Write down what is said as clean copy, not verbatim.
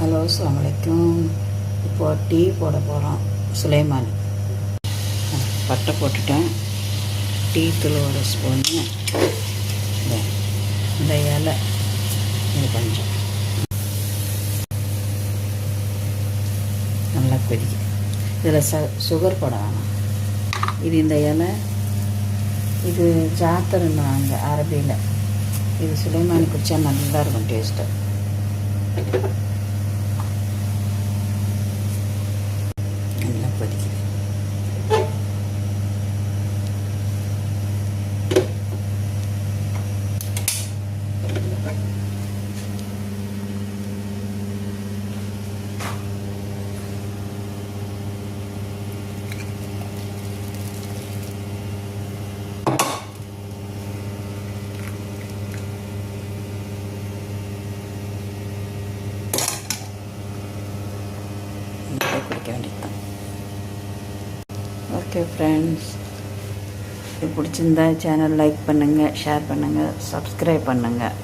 Hello, அஸ்ஸலாமு அலைக்கும். இப்போ டீ போட போகிறோம். சுலைமான் பட்டை போட்டுட்டேன். டீ தூள் ஒரு ஸ்பூன்னு, இந்த இலை இது கொஞ்சம் நல்லா கொதிக்குது. இதில் சுகர் போட வேணாம். இது இந்த இலை, இது ஜாத்தருன்னாங்க அரபியில். இது சுலைமான் குடித்தா நல்லா இருக்கும் டேஸ்ட்டு. நல்லா கொதிக்குது. குடிக்க வேண்டியதுதான். ஓகே ஃப்ரெண்ட்ஸ், இது பிடிச்சிருந்தா சேனல் லைக் பண்ணுங்கள், ஷேர் பண்ணுங்கள், சப்ஸ்கிரைப் பண்ணுங்கள்.